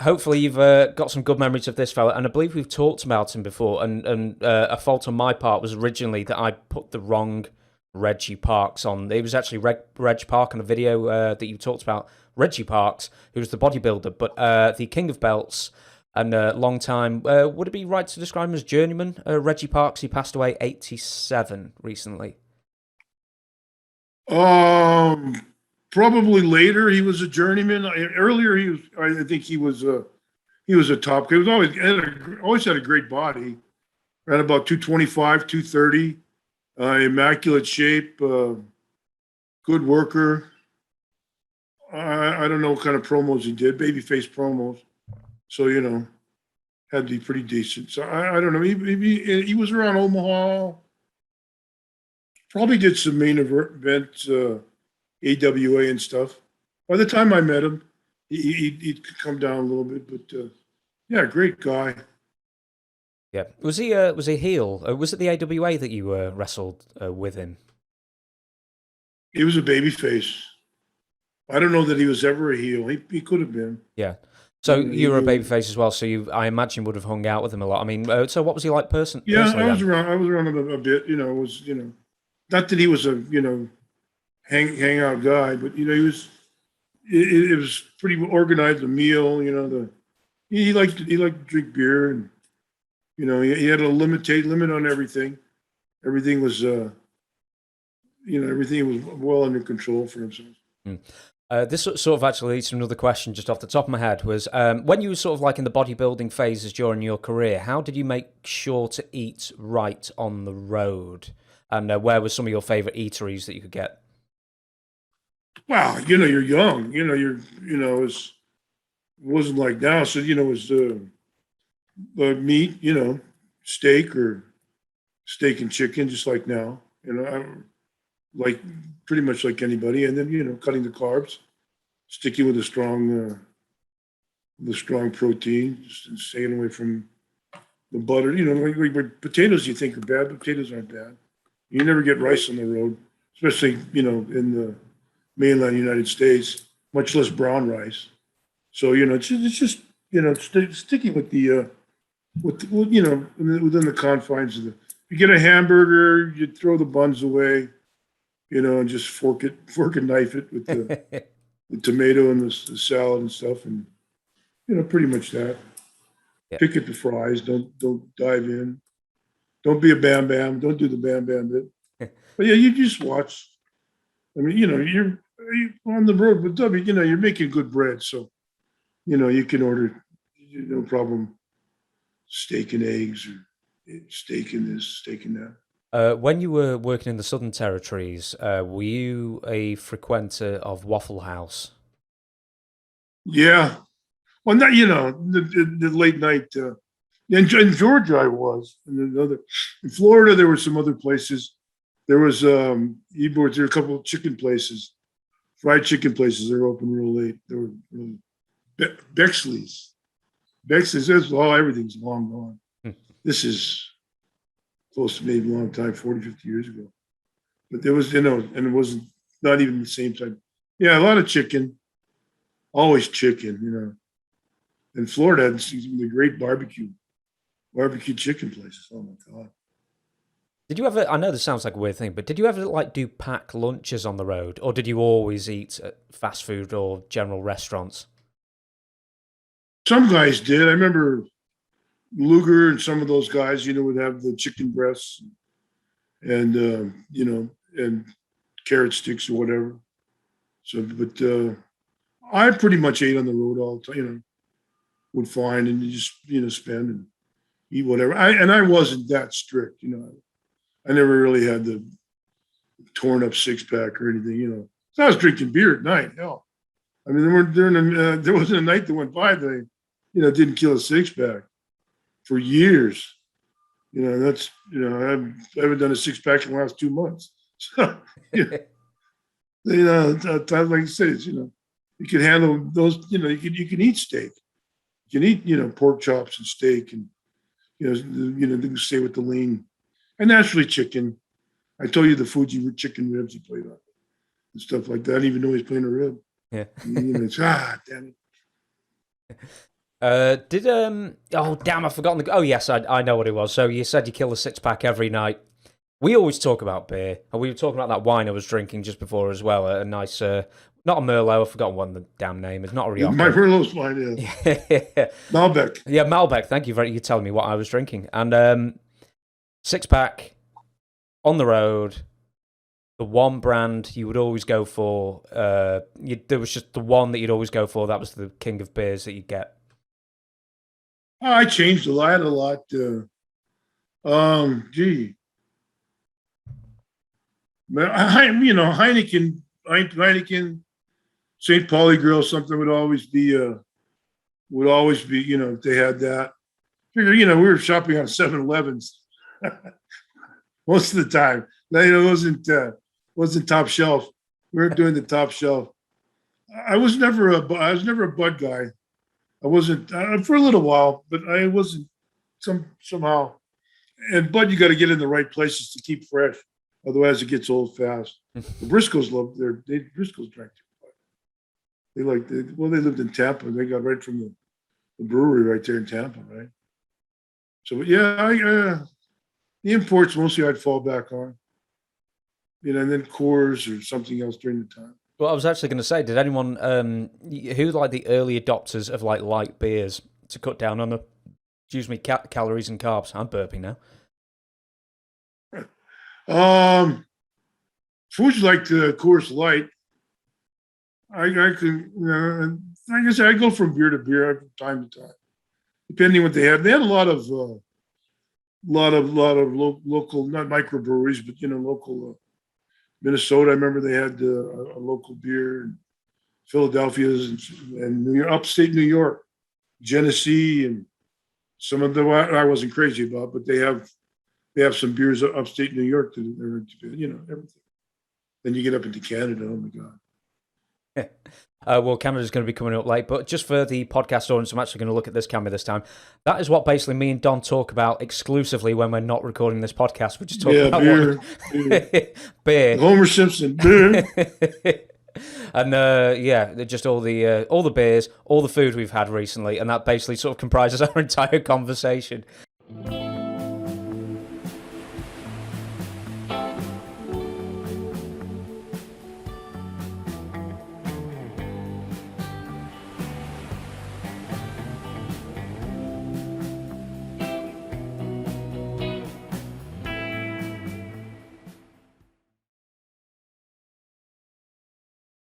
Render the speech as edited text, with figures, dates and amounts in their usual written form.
hopefully you've got some good memories of this fella, and I believe we've talked about him before. And a fault on my part was originally that I put the wrong Reggie Parks on. It was actually Reg Park on the video that you talked about. Reggie Parks, who was the bodybuilder, but the King of Belts and long time. Would it be right to describe him as journeyman? Reggie Parks. He passed away 87 recently. Probably later he was a journeyman. Earlier he was. I think he was a top. He was always had a great body. Ran about 225, 230. Immaculate shape. Good worker. I don't know what kind of promos he did. Babyface promos. So had to be pretty decent. So I don't know. He was around Omaha. Probably did some main events. AWA and stuff. By the time I met him, he'd come down a little bit, but yeah, great guy. Yeah, was he a heel? Was it the AWA that you wrestled with him? He was a babyface. I don't know that he was ever a heel. He could have been. Yeah. So you were a babyface as well. So I imagine would have hung out with him a lot. I mean, so what was he like personally? Yeah, I was around him a bit. It was not that he was a hangout guy, but he was. It was pretty organized. A meal, he liked to drink beer, and he had a limit on everything. Everything was everything was well under control for himself. This sort of actually leads to another question just off the top of my head was when you were sort of like in the bodybuilding phases during your career, how did you make sure to eat right on the road? And where were some of your favorite eateries that you could get? Wow, you're young. It wasn't like now. So it was meat, steak or steak and chicken, just like now. I like pretty much like anybody, and then cutting the carbs, sticking with the strong protein, just staying away from the butter. Like potatoes you think are bad, but potatoes aren't bad. You never get rice on the road, especially in the mainland United States, much less brown rice. So it's just sticking with the within the confines of the. You get a hamburger, you throw the buns away, and just fork and knife it with the tomato and the salad and stuff, and pretty much that. Yeah. Pick at the fries. Don't dive in. Don't be a bam bam. Don't do the bam bam bit. But yeah, you just watch. I mean, you're on the road with W. You're making good bread, so you can order no problem steak and eggs or steak and this, steak and that. When you were working in the Southern Territories, were you a frequenter of Waffle House? Yeah. Well, not the late night. In Georgia, I was. In Florida, there were some other places. There was there were a couple of chicken places, fried chicken places. They were open real late. There were Bexley's. Everything's long gone. This is close to maybe a long time, 40, 50 years ago. But there was, and it wasn't not even the same time. Yeah, a lot of chicken. Always chicken, And Florida had the great barbecue chicken places. Oh my God. Did you ever, I know this sounds like a weird thing, but did you ever do pack lunches on the road, or did you always eat at fast food or general restaurants? Some guys did. I remember Luger and some of those guys, would have the chicken breasts and, and carrot sticks or whatever. So, but I pretty much ate on the road all the time, would find and just, spend and eat whatever. I wasn't that strict, I never really had the torn up 6-pack or anything, So I was drinking beer at night. Hell, I mean, there wasn't a night that went by that I, didn't kill a 6-pack for years. That's I haven't done a 6-pack in the last 2 months. So, like I said, it's, you can handle those. You can eat steak. You can eat pork chops and steak, and you can stay with the lean. And naturally, chicken. I told you the Fuji chicken ribs he played on and stuff like that. I didn't even know he was playing a rib. Yeah. It's damn it. Oh damn, I've forgotten oh yes, I know what it was. So you said you kill a 6-pack every night. We always talk about beer, and we were talking about that wine I was drinking just before as well. A nice, not a Merlot. I've forgotten what the damn name is. Not a Rioja. My Merlot's fine, yeah. Malbec. Yeah, Malbec. Thank you for you telling me what I was drinking. And 6-pack on the road. The one brand you would always go for. There was just the one that you'd always go for. That was the king of beers that you get. I changed a lot. I had a lot. Heineken, St. Pauli Grill, something would always be. If they had that. We were shopping on 7-Elevens most of the time. It wasn't top shelf. We weren't doing the top shelf. I was never a Bud guy. I wasn't for a little while, but I wasn't somehow. And Bud, you got to get in the right places to keep fresh, otherwise it gets old fast. The Briscoes Briscoes drank too much. They lived in Tampa. They got right from the brewery right there in Tampa, right? So yeah, the imports mostly I'd fall back on, and then Coors or something else during the time. Well, I was actually going to say, did anyone who like the early adopters of like light beers to cut down on calories and carbs? I'm burping now. Foods like the Coors Light. I can, like I said, I go from beer to beer from time to time, depending what they had. They had a lot of local, not microbreweries, but local. Minnesota, I remember they had a local beer. Philadelphia's and upstate New York, Genesee, and some of the I wasn't crazy about, but they have some beers upstate New York that are everything. Then you get up into Canada. Oh my God. Well, Canada's going to be coming up late, but just for the podcast audience, I'm actually going to look at this camera this time. That is what basically me and Don talk about exclusively when we're not recording this podcast. We're just talking about beer. Homer Simpson, beer. And just all the beers, all the food we've had recently, and that basically sort of comprises our entire conversation.